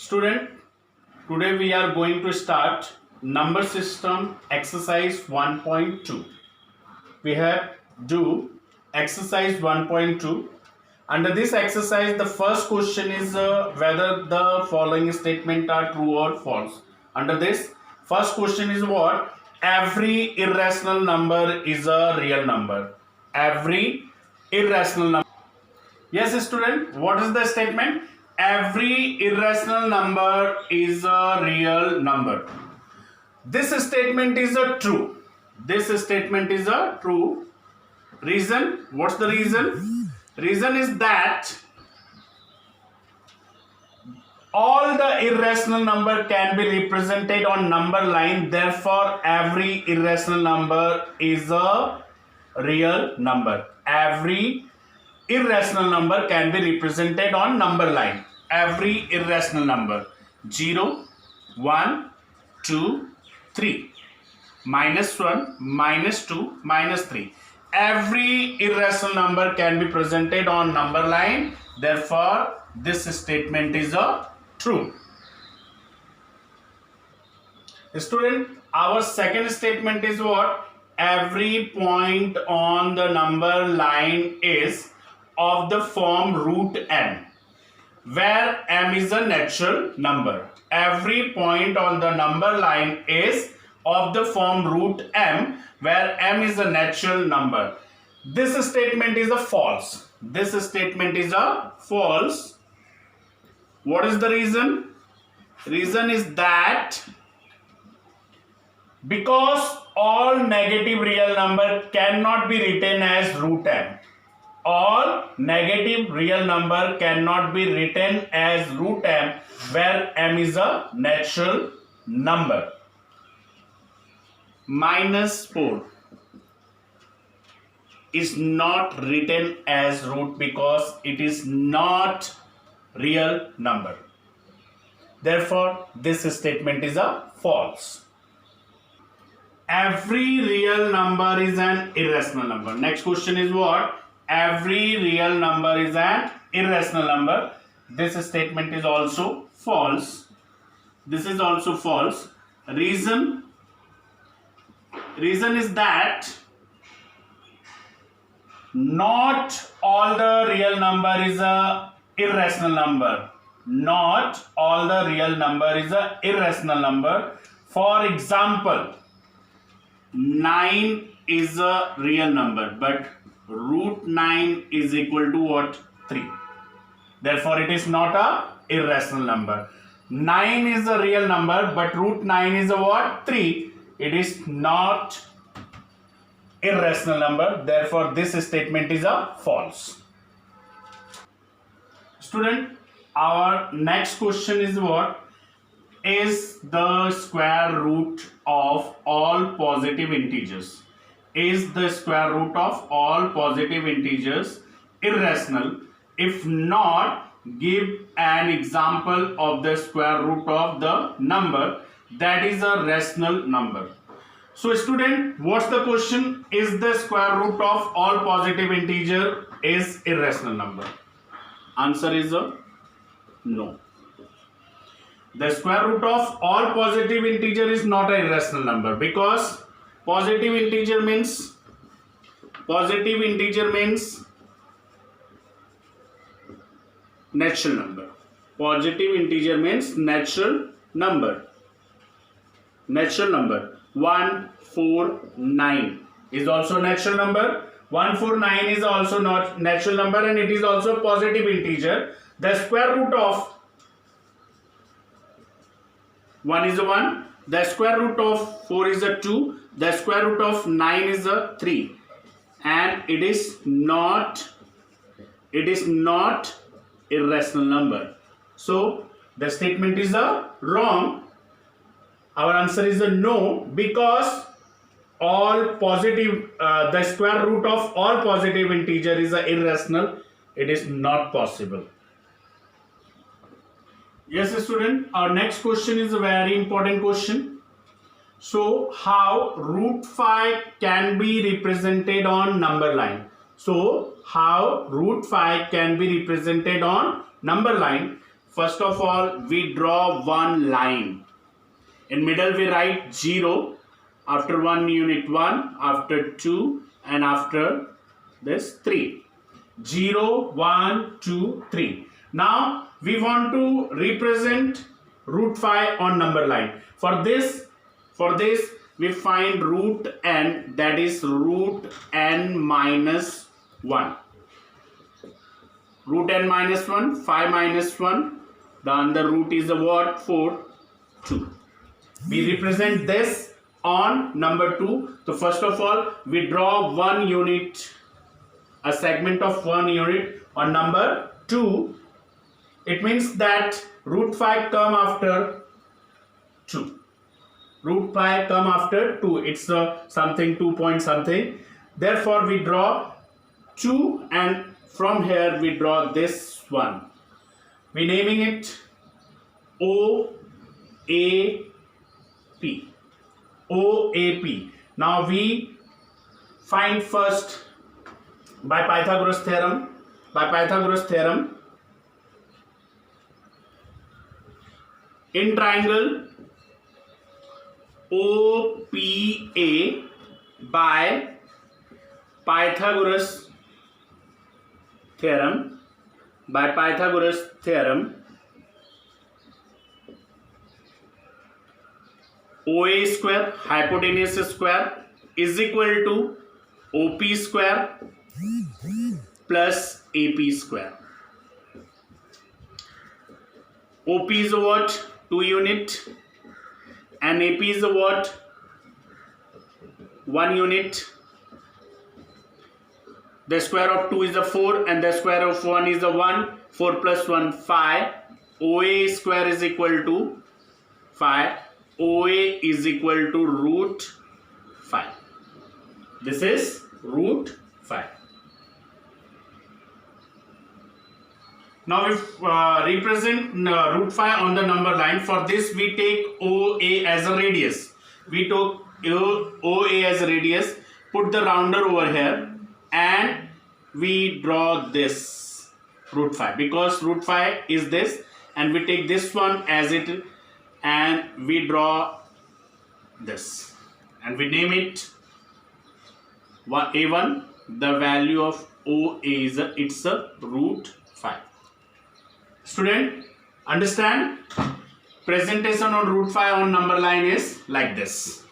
Student, today we are going to start number system exercise 1.2. We have do exercise 1.2. Under this exercise, the first question is whether the following statement are true or false. Under this, first question is what? Every irrational number is a real number. Every irrational number. Yes, student, what is the statement? Every irrational number is a real number. This statement is a true. This statement is a true. Reason? What's the reason? Reason is that all the irrational number can be represented on number line. Therefore, every irrational number is a real number. Every irrational number can be represented on number line. Every irrational number 0, 1, 2, 3, minus 1, minus 2, minus 3. Every irrational number can be presented on number line. Therefore, this statement is a true. Student, our second statement is what? Every point on the number line is of the form root m, where m is a natural number. Every point on the number line is of the form root m, where m is a natural number. This statement is a false. This statement is a false. What is the reason? Reason is that because all negative real number cannot be written as root m. All negative real number cannot be written as root m, where m is a natural number. Minus 4 is not written as root because it is not real number. Therefore, this statement is a false. Every real number is an irrational number. Next question is what? Every real number is an irrational number. This statement is also false. This is also false. Reason is that not all the real number is a irrational number. Not all the real number is a irrational number. For example, 9 is a real number, but root 9 is equal to what? 3. Therefore, it is not a irrational number. 9 is a real number, but root 9 is a what? 3. It is not irrational number. Therefore, this statement is a false. Student, our next question is what? Is the square root of all positive integers? Is the square root of all positive integers irrational? If not, give an example of the square root of the number that is a rational number. So student, what's the question? Is the square root of all positive integer is irrational number? Answer is a no. The square root of all positive integer is not an irrational number because positive integer means natural number. Positive integer means natural number. Natural number. 1, 4, 9 is also natural number. 1, 4, 9 is also not natural number and it is also positive integer. The square root of 1 is a 1. The square root of 4 is a 2. The square root of 9 is a 3. And it is not irrational number. So the statement is a wrong. Our answer is a no, because all positive the square root of all positive integer is a irrational. It is not possible. Yes, student, our next question is a very important question. So, how root 5 can be represented on number line? So, how root 5 can be represented on number line? first of all we draw one line. In middle we write 0, after 1 unit 1, after 2, and after this 3. 0, 1, 2, 3. Now we want to represent root 5 on number line. For this we find root n, that is root n minus 1. Root n minus 1, 5 minus 1. The under root is a what? 4, 2. We represent this on number 2. So first of all we draw 1 unit, a segment of 1 unit on number 2. It means that root 5 come after 2. Root 5 come after 2. It's something 2 point something. Therefore we draw 2, and from here we draw this one. We naming it OAP. OAP. Now we find first by Pythagoras theorem. In triangle OPA by Pythagoras theorem, OA square hypotenuse square is equal to OP square plus AP square. OP is what? 2 unit, and AP is what? 1 unit. The square of 2 is a 4, and the square of 1 is a 1. 4 plus 1, 5. OA square is equal to 5. OA is equal to root 5. This is root 5. Now we represent root 5 on the number line. For this we take OA as a radius. We took OA as a radius, put the rounder over here, and we draw this root 5, because root 5 is this, and we take this one as it, and we draw this, and we name it A1. The value of OA is it's a root 5. Student, understand? Presentation on root 5 on number line is like this.